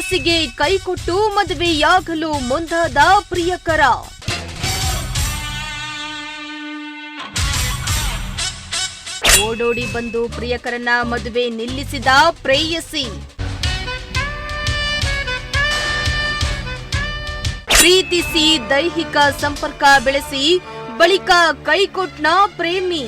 ಪ್ರೇಯಸಿಗೆ ಕೈಕೊಟ್ಟು ಮದುವೆಯಾಗಲು ಮುಂದಾದ ಪ್ರಿಯಕರ. ಓಡೋಡಿ ಬಂದು ಪ್ರಿಯಕರನ ಮದುವೆ ನಿಲ್ಲಿಸಿದ ಪ್ರೇಯಸಿ. ಪ್ರೀತಿಸಿ ದೈಹಿಕ ಸಂಪರ್ಕ ಬೆಳೆಸಿ ಬಳಿಕ ಕೈಕೊಟ್ನ ಪ್ರೇಮಿ.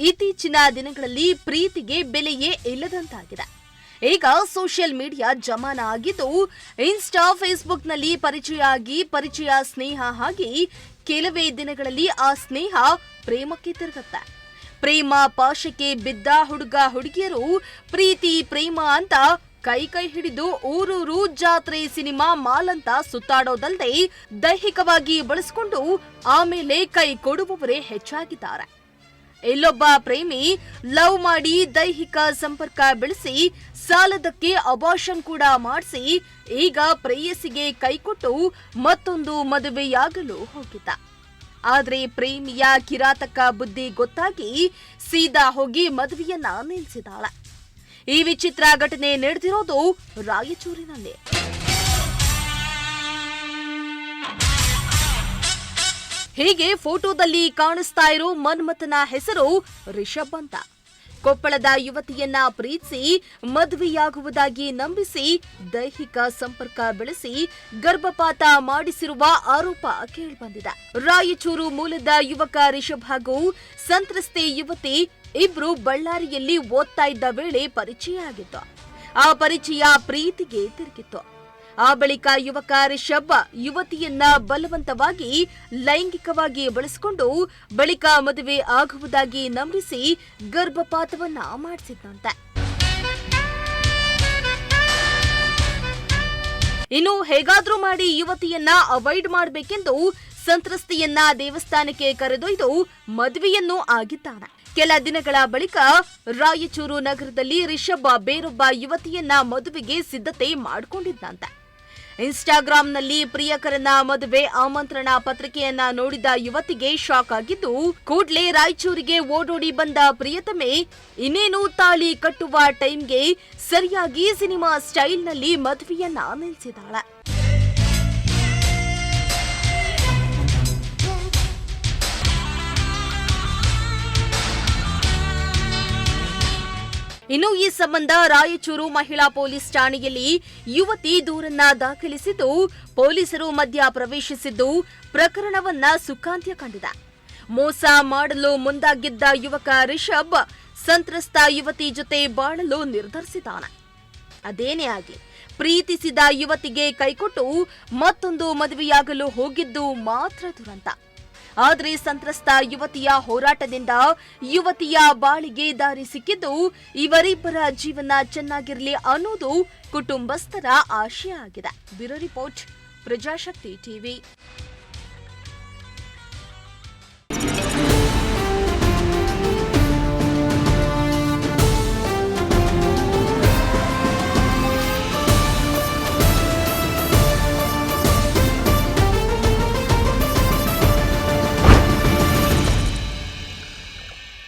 ಇತ್ತೀಚಿನ ದಿನಗಳಲ್ಲಿ ಪ್ರೀತಿಗೆ ಬೆಲೆಯೇ ಇಲ್ಲದಂತಾಗಿದೆ. ಈಗ ಸೋಷಿಯಲ್ ಮೀಡಿಯಾ ಜಮಾನ ಆಗಿದ್ದು, ಇನ್ಸ್ಟಾ ಫೇಸ್ಬುಕ್ನಲ್ಲಿ ಪರಿಚಯ ಸ್ನೇಹ ಹಾಗೆ ಕೆಲವೇ ದಿನಗಳಲ್ಲಿ ಆ ಸ್ನೇಹ ಪ್ರೇಮಕ್ಕೆ ತಿರುಗುತ್ತೆ. ಪ್ರೇಮ ಪಾಶಕ್ಕೆ ಬಿದ್ದ ಹುಡುಗ ಹುಡುಗಿಯರು ಪ್ರೀತಿ ಪ್ರೇಮ ಅಂತ ಕೈ ಹಿಡಿದು ಊರೂರು ಜಾತ್ರೆ ಸಿನಿಮಾ ಮಾಲ್ ಅಂತ ಸುತ್ತಾಡೋದಲ್ಲದೆ ದೈಹಿಕವಾಗಿ ಬಳಸಿಕೊಂಡು ಆಮೇಲೆ ಕೈ ಕೊಡುವವರೇ ಹೆಚ್ಚಾಗಿದ್ದಾರೆ. ಇಲ್ಲೊಬ್ಬ ಪ್ರೇಮಿ ಲವ್ ಮಾಡಿ ದೈಹಿಕ ಸಂಪರ್ಕ ಬೆಳೆಸಿ ಸಾಲದಕ್ಕೆ ಅಬಾರ್ಷನ್ ಕೂಡ ಮಾಡಿಸಿ ಈಗ ಪ್ರೇಯಸಿಗೆ ಕೈಕೊಟ್ಟು ಮತ್ತೊಂದು ಮದುವೆಯಾಗಲು ಹೋಗಿದ್ದ. ಆದ್ರೆ ಪ್ರೇಮಿಯ ಕಿರಾತಕ ಬುದ್ಧಿ ಗೊತ್ತಾಗಿ ಸೀದಾ ಹೋಗಿ ಮದುವೆಯನ್ನ ನಿಲ್ಲಿಸಿದಾಳೆ. ಈ ವಿಚಿತ್ರ ಘಟನೆ ನಡೆದಿರೋದು ರಾಯಚೂರಿನಲ್ಲಿ. ಹೀಗೆ ಫೋಟೋದಲ್ಲಿ ಕಾಣಿಸ್ತಾ ಇರೋ ಮನ್ಮಥನ ಹೆಸರು ರಿಷಬ್ ಅಂತ. ಕೊಪ್ಪಳದ ಯುವತಿಯನ್ನ ಪ್ರೀತಿಸಿ ಮದುವೆಯಾಗುವುದಾಗಿ ನಂಬಿಸಿ ದೈಹಿಕ ಸಂಪರ್ಕ ಬೆಳೆಸಿ ಗರ್ಭಪಾತ ಮಾಡಿಸಿರುವ ಆರೋಪ ಕೇಳಿಬಂದಿದೆ. ರಾಯಚೂರು ಮೂಲದ ಯುವಕ ರಿಷಬ್ ಹಾಗೂ ಸಂತ್ರಸ್ತೆ ಯುವತಿ ಇಬ್ರು ಬಳ್ಳಾರಿಯಲ್ಲಿ ಓದ್ತಾ ಇದ್ದ ವೇಳೆ ಪರಿಚಯ ಆಗಿತ್ತು. ಆ ಪರಿಚಯ ಪ್ರೀತಿಗೆ ತಿರುಗಿತ್ತು. ಆ ಬಳಿಕ ಯುವಕ ರಿಷಬ್ ಯುವತಿಯನ್ನ ಬಲವಂತವಾಗಿ ಲೈಂಗಿಕವಾಗಿ ಬಳಸಿಕೊಂಡು ಬಳಿಕ ಮದುವೆ ಆಗುವುದಾಗಿ ನಂಬಿಸಿ ಗರ್ಭಪಾತವನ್ನ ಮಾಡಿಸಿದ್ದಂತೆ. ಇನ್ನು ಹೇಗಾದ್ರೂ ಮಾಡಿ ಯುವತಿಯನ್ನ ಅವಾಯ್ಡ್ ಮಾಡಬೇಕೆಂದು ಸಂತ್ರಸ್ತೆಯನ್ನ ದೇವಸ್ಥಾನಕ್ಕೆ ಕರೆದೊಯ್ದು ಮದುವೆಯನ್ನೂ ಆಗಿದ್ದಾನೆ. ಕೆಲ ದಿನಗಳ ಬಳಿಕ ರಾಯಚೂರು ನಗರದಲ್ಲಿ ರಿಷಬ್ ಬೇರೊಬ್ಬ ಯುವತಿಯನ್ನ ಮದುವೆಗೆ ಸಿದ್ಧತೆ ಮಾಡಿಕೊಂಡಿದ್ದಂತೆ. ಇನ್ಸ್ಟಾಗ್ರಾಂನಲ್ಲಿ ಪ್ರಿಯಕರನ ಮದುವೆ ಆಮಂತ್ರಣ ಪತ್ರಿಕೆಯನ್ನ ನೋಡಿದ ಯುವತಿಗೆ ಶಾಕ್ ಆಗಿದ್ದು, ಕೂಡ್ಲೇ ರಾಯಚೂರಿಗೆ ಓಡೋಡಿ ಬಂದ ಪ್ರಿಯತಮೆ ಇನ್ನೇನು ತಾಳಿ ಕಟ್ಟುವ ಟೈಮ್ಗೆ ಸರಿಯಾಗಿ ಸಿನಿಮಾ ಸ್ಟೈಲ್ನಲ್ಲಿ ಮದುವೆಯನ್ನ ನಿಲ್ಲಿಸಿದಾಳೆ. ಇನ್ನು ಈ ಸಂಬಂಧ ರಾಯಚೂರು ಮಹಿಳಾ ಪೊಲೀಸ್ ಠಾಣೆಯಲ್ಲಿ ಯುವತಿ ದೂರನ್ನ ದಾಖಲಿಸಿದ್ದು, ಪೊಲೀಸರು ಮಧ್ಯ ಪ್ರವೇಶಿಸಿದ್ದು ಪ್ರಕರಣವನ್ನ ಸುಖಾಂತ್ಯ ಕಂಡಿದೆ. ಮೋಸ ಮಾಡಲು ಮುಂದಾಗಿದ್ದ ಯುವಕ ರಿಷಬ್ ಸಂತ್ರಸ್ತ ಯುವತಿ ಜೊತೆ ಬಾಳಲು ನಿರ್ಧರಿಸಿದ್ದಾನೆ. ಅದೇನೇ ಆಗಲಿ, ಪ್ರೀತಿಸಿದ ಯುವತಿಗೆ ಕೈಕೊಟ್ಟು ಮತ್ತೊಂದು ಮದುವೆಯಾಗಲು ಹೋಗಿದ್ದು ಮಾತ್ರ ದುರಂತ. ಆದರೆ ಸಂತ್ರಸ್ತ ಯುವತಿಯ ಹೋರಾಟದಿಂದ ಯುವತಿಯ ಬಾಳಿಗೆ ದಾರಿ ಸಿಕ್ಕಿದ್ದು, ಇವರಿಬ್ಬರ ಜೀವನ ಚೆನ್ನಾಗಿರಲಿ ಅನ್ನೋದು ಕುಟುಂಬಸ್ಥರ ಆಶಯ ಆಗಿದೆ. Bureau report, Prajashakti TV.